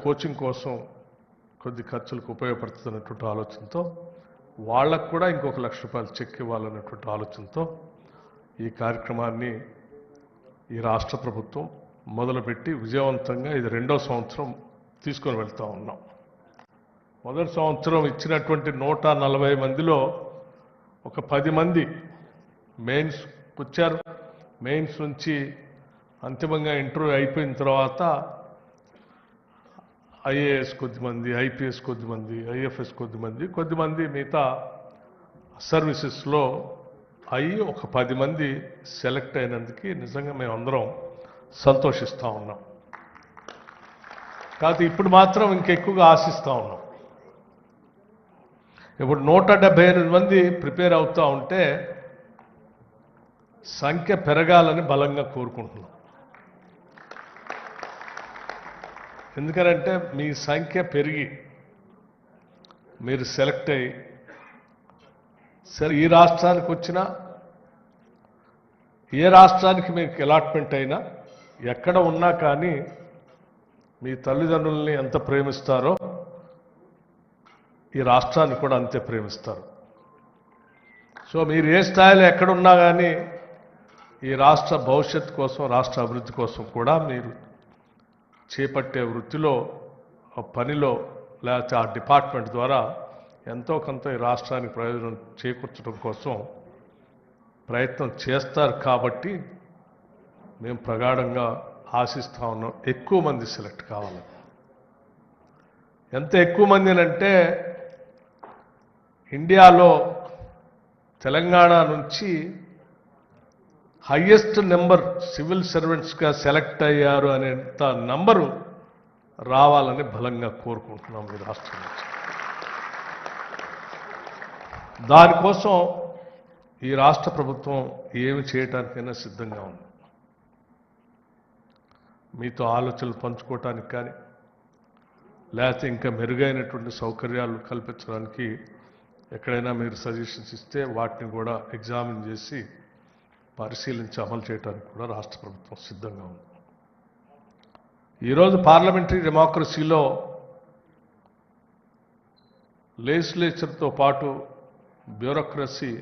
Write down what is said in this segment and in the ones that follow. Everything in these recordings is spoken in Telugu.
కోచింగ్ కోసం కొద్ది ఖర్చులకు ఉపయోగపడుతున్నటువంటి ఆలోచనతో వాళ్ళకు కూడా ఇంకొక ₹1,00,000 చెక్ ఇవ్వాలన్నటువంటి ఆలోచనతో ఈ కార్యక్రమాన్ని ఈ రాష్ట్ర ప్రభుత్వం మొదలుపెట్టి విజయవంతంగా ఇది 2వ సంవత్సరం తీసుకొని వెళ్తా ఉన్నాం. మొదటి సంవత్సరం ఇచ్చినటువంటి 140 మందిలో ఒక 10 మంది మెయిన్స్ వచ్చారు. మెయిన్స్ నుంచి అంతిమంగా ఇంటర్వ్యూ అయిపోయిన తర్వాత ఐఏఎస్ కొద్దిమంది, ఐపీఎస్ కొద్దిమంది, ఐఎఫ్ఎస్ కొద్దిమంది మిగతా సర్వీసెస్లో అయ్యి ఒక 10 మంది సెలెక్ట్ అయినందుకు నిజంగా మేమందరం సంతోషిస్తూ ఉన్నాం. కాకపోతే ఇప్పుడు మాత్రం ఇంకెక్కువగా ఆశిస్తూ ఉన్నాం. ఇప్పుడు 178 మంది ప్రిపేర్ అవుతూ ఉంటే సంఖ్య పెరగాలని బలంగా కోరుకుంటున్నాం. ఎందుకంటే మీ సంఖ్య పెరిగి మీరు సెలెక్ట్ అయ్యి సరే ఈ రాష్ట్రానికి వచ్చినా ఏ రాష్ట్రానికి మీకు అలాట్మెంట్ అయినా ఎక్కడ ఉన్నా కానీ మీ తల్లిదండ్రుల్ని ఎంత ప్రేమిస్తారో ఈ రాష్ట్రాన్ని కూడా అంతే ప్రేమిస్తారు. సో మీరు ఏ స్థాయిలో ఎక్కడున్నా కానీ ఈ రాష్ట్ర భవిష్యత్తు కోసం, రాష్ట్ర అభివృద్ధి కోసం కూడా మీరు చేపట్టే వృత్తిలో, పనిలో లేకపోతే ఆ డిపార్ట్మెంట్ ద్వారా ఎంతో కొంత ఈ రాష్ట్రానికి ప్రయోజనం చేకూర్చడం కోసం ప్రయత్నం చేస్తారు. కాబట్టి మేము ప్రగాఢంగా ఆశిస్తూ ఉన్నాం ఎక్కువ మంది సెలెక్ట్ కావాలి. ఎంత ఎక్కువ మంది అంటే ఇండియాలో తెలంగాణ నుంచి హైయెస్ట్ నెంబర్ సివిల్ సర్వెంట్స్గా సెలెక్ట్ అయ్యారు అనేంత నంబరు రావాలని బలంగా కోరుకుంటున్నాం ఈ రాష్ట్రం నుంచి. దానికోసం ఈ రాష్ట్ర ప్రభుత్వం ఏమి చేయటానికైనా సిద్ధంగా ఉంది. మీతో ఆలోచనలు పంచుకోవటానికి కానీ లేకపోతే ఇంకా మెరుగైనటువంటి సౌకర్యాలు కల్పించడానికి ఎక్కడైనా మీరు సజెషన్స్ ఇస్తే వాటిని కూడా ఎగ్జామిన్ చేసి పరిశీలించి అమలు చేయడానికి కూడా రాష్ట్ర ప్రభుత్వం సిద్ధంగా ఉంది. ఈరోజు పార్లమెంటరీ డెమోక్రసీలో లెజిస్లేచర్తో పాటు బ్యూరోక్రసీ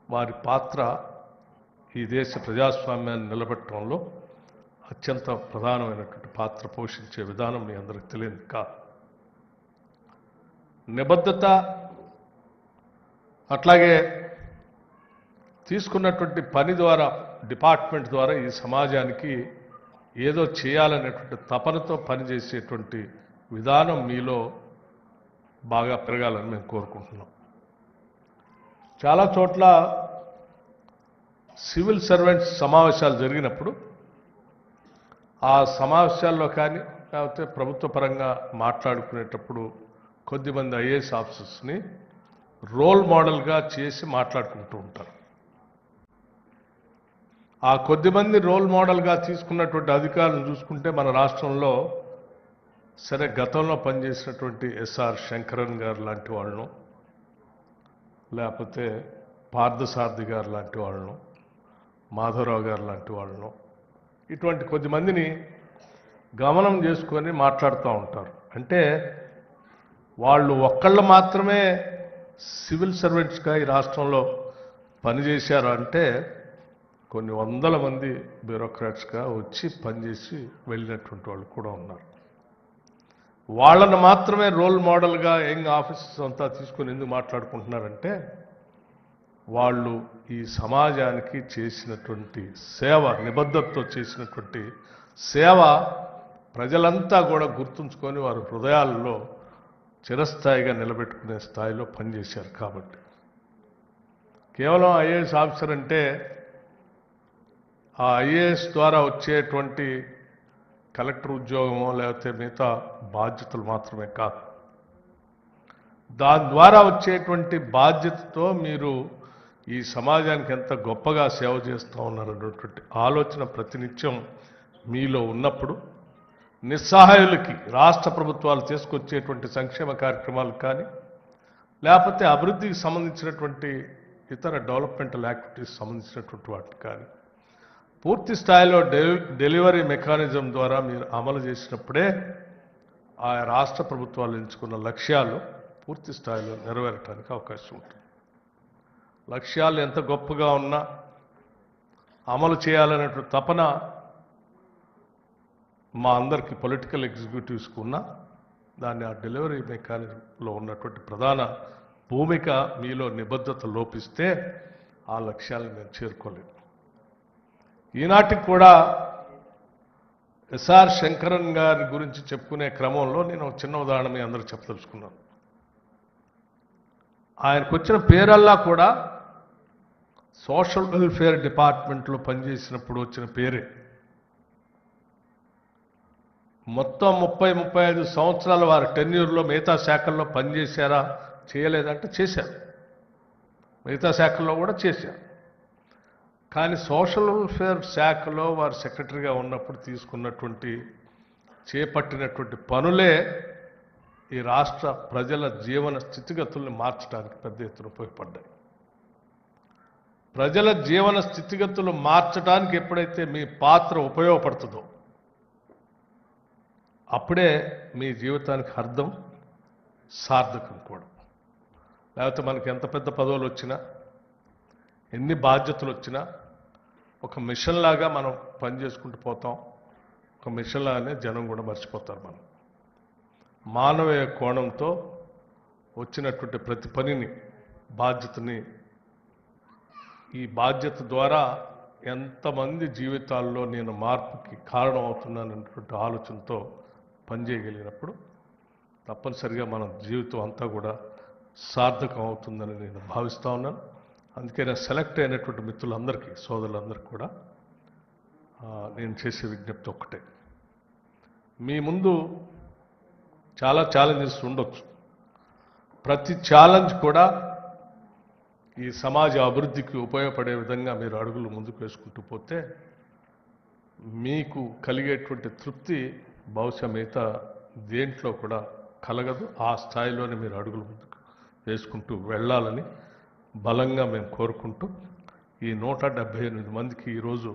వారి పాత్ర ఈ దేశ ప్రజాస్వామ్యాన్ని నిలబెట్టడంలో అత్యంత ప్రధానమైనటువంటి పాత్ర పోషించే విధానం మీ అందరికి తెలియదు కాదు. నిబద్ధత అట్లాగే తీసుకున్నటువంటి పని ద్వారా, డిపార్ట్మెంట్ ద్వారా ఈ సమాజానికి ఏదో చేయాలనేటువంటి తపనతో పనిచేసేటువంటి విధానం మీలో బాగా పెరగాలని మేము కోరుకుంటున్నాం. చాలా చోట్ల సివిల్ సర్వెంట్స్ సమావేశాలు జరిగినప్పుడు ఆ సమావేశాల్లో కానీ లేకపోతే ప్రభుత్వ పరంగా మాట్లాడుకునేటప్పుడు కొద్దిమంది ఐఏఎస్ ఆఫీసర్స్ని రోల్ మోడల్గా చేసి మాట్లాడుకుంటూ ఉంటారు. ఆ కొద్దిమంది రోల్ మోడల్గా తీసుకున్నటువంటి అధికారులను చూసుకుంటే మన రాష్ట్రంలో సరే గతంలో పనిచేసినటువంటి ఎస్ఆర్ శంకరన్ గారు లాంటి వాళ్ళను, లేకపోతే పార్థసారథి గారు లాంటి వాళ్ళను, మాధవరావు గారు లాంటి వాళ్ళను, ఇటువంటి కొద్దిమందిని గమనం చేసుకొని మాట్లాడుతూ ఉంటారు. అంటే వాళ్ళు ఒక్కళ్ళు మాత్రమే సివిల్ సర్వెంట్స్గా ఈ రాష్ట్రంలో పనిచేశారు అంటే కొన్ని వందల మంది బ్యూరోక్రాట్స్గా వచ్చి పనిచేసి వెళ్ళినటువంటి వాళ్ళు కూడా ఉన్నారు. వాళ్ళను మాత్రమే రోల్ మోడల్గా యంగ్ ఆఫీసర్స్ అంతా తీసుకొని ఎందుకు మాట్లాడుకుంటున్నారంటే వాళ్ళు ఈ సమాజానికి చేసినటువంటి సేవ, నిబద్ధతతో చేసినటువంటి సేవ ప్రజలంతా కూడా గుర్తుంచుకొని వారి హృదయాల్లో చిరస్థాయిగా నిలబెట్టుకునే స్థాయిలో పనిచేశారు. కాబట్టి కేవలం ఐఏఎస్ ఆఫీసర్ అంటే ఆ ఐఏఎస్ ద్వారా వచ్చేటువంటి కలెక్టర్ ఉద్యోగమో లేకపోతే మిగతా బాధ్యతలు మాత్రమే కాదు. దాని ద్వారా వచ్చేటువంటి బాధ్యతతో మీరు ఈ సమాజానికి ఎంత గొప్పగా సేవ చేస్తూ ఉన్నారన్నటువంటి ఆలోచన ప్రతినిత్యం మీలో ఉన్నప్పుడు నిస్సహాయులకి రాష్ట్ర ప్రభుత్వాలు తీసుకొచ్చేటువంటి సంక్షేమ కార్యక్రమాలు కానీ లేకపోతే అభివృద్ధికి సంబంధించినటువంటి ఇతర డెవలప్మెంటల్ యాక్టివిటీస్ సంబంధించినటువంటి వాటిని కానీ పూర్తి స్థాయిలో డెలివరీ మెకానిజం ద్వారా మీరు అమలు చేసినప్పుడే ఆ రాష్ట్ర ప్రభుత్వాలు ఎంచుకున్న లక్ష్యాలు పూర్తి స్థాయిలో నెరవేరటానికి అవకాశం ఉంటుంది. లక్ష్యాలు ఎంత గొప్పగా ఉన్నా అమలు చేయాలనేటువంటి తపన మా అందరికీ పొలిటికల్ ఎగ్జిక్యూటివ్స్కి ఉన్నా దాన్ని ఆ డెలివరీ మెకానిజంలో ఉన్నటువంటి ప్రధాన భూమిక మీలో నిబద్ధత లోపిస్తే ఆ లక్ష్యాలను మేము చేరుకోలేము. ఈనాటికి కూడా ఎస్ఆర్ శంకరన్ గారి గురించి చెప్పుకునే క్రమంలో నేను ఒక చిన్న ఉదాహరణ మీ అందరూ చెప్పదలుచుకున్నాను. ఆయనకు వచ్చిన పేరల్లా కూడా సోషల్ వెల్ఫేర్ డిపార్ట్మెంట్లో పనిచేసినప్పుడు వచ్చిన పేరే. మొత్తం 30-35 సంవత్సరాల వారి టెన్యూర్లో మిగతా శాఖల్లో పనిచేశారా, చేయలేదంటే చేశారు. మిగతా శాఖల్లో కూడా చేశారు. కానీ సోషల్ వెల్ఫేర్ శాఖలో వారు సెక్రటరీగా ఉన్నప్పుడు తీసుకున్నటువంటి చేపట్టినటువంటి పనులే ఈ రాష్ట్ర ప్రజల జీవన స్థితిగతుల్ని మార్చడానికి పెద్ద ఎత్తున ఉపయోగపడ్డాయి. ప్రజల జీవన స్థితిగతులు మార్చడానికి ఎప్పుడైతే మీ పాత్ర ఉపయోగపడుతుందో అప్పుడే మీ జీవితానికి అర్థం, సార్థకం కూడా. లేకపోతే మనకి ఎంత పెద్ద పదవులు వచ్చినా, ఎన్ని బాధ్యతలు వచ్చినా ఒక మిషన్ లాగా మనం పనిచేసుకుంటూ పోతాం. ఒక మిషన్ లాగానే జనం కూడా మర్చిపోతారు. మనం మానవీయ కోణంతో వచ్చినటువంటి ప్రతి పనిని, బాధ్యతని, ఈ బాధ్యత ద్వారా ఎంతమంది జీవితాల్లో నేను మార్పుకి కారణం అవుతున్నానన్నటువంటి ఆలోచనతో పనిచేయగలిగినప్పుడు తప్పనిసరిగా మన జీవితం అంతా కూడా సార్థకం అవుతుందని నేను భావిస్తూ ఉన్నాను. అందుకే నేను సెలెక్ట్ అయినటువంటి మిత్రులందరికీ, సోదరులందరికీ కూడా నేను చేసే విజ్ఞప్తి ఒక్కటే. మీ ముందు చాలా ఛాలెంజెస్ ఉండొచ్చు. ప్రతి ఛాలెంజ్ కూడా ఈ సమాజ అభివృద్ధికి ఉపయోగపడే విధంగా మీరు అడుగులు ముందుకు వేసుకుంటూ పోతే మీకు కలిగేటువంటి తృప్తి బహుశా మిగతా దేంట్లో కూడా కలగదు. ఆ స్థాయిలోనే మీరు అడుగులు ముందుకు వేసుకుంటూ వెళ్ళాలని బలంగా మేము కోరుకుంటూ, ఈ 178 మందికి ఈరోజు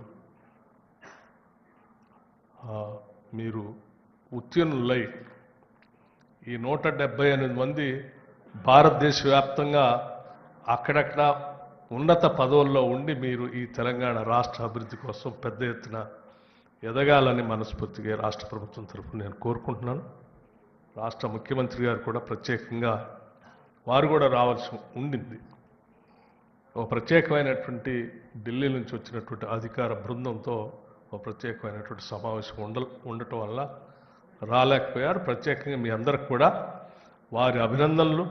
మీరు ఉత్తీర్ణులై ఈ 178 మంది భారతదేశ వ్యాప్తంగా అక్కడక్కడ ఉన్నత పదవుల్లో ఉండి మీరు ఈ తెలంగాణ రాష్ట్ర అభివృద్ధి కోసం పెద్ద ఎత్తున ఎదగాలని మనస్ఫూర్తిగా రాష్ట్ర ప్రభుత్వం తరఫున నేను కోరుకుంటున్నాను. రాష్ట్ర ముఖ్యమంత్రి గారు కూడా ప్రత్యేకంగా వారు కూడా రావాల్సి ఉండింది. ఒక ప్రత్యేకమైనటువంటి ఢిల్లీ నుంచి వచ్చినటువంటి అధికార బృందంతో ఒక ప్రత్యేకమైనటువంటి సమావేశం ఉండటం వల్ల రాలేకపోయారు. ప్రత్యేకంగా మీ అందరికి కూడా వారి అభినందనలు,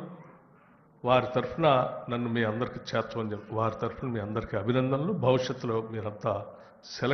వారి తరఫున నన్ను మీ అందరికీ చేర్చమని చెప్పి వారి తరఫున మీ అందరికీ అభినందనలు. భవిష్యత్తులో మీరంతా సెలెక్ట్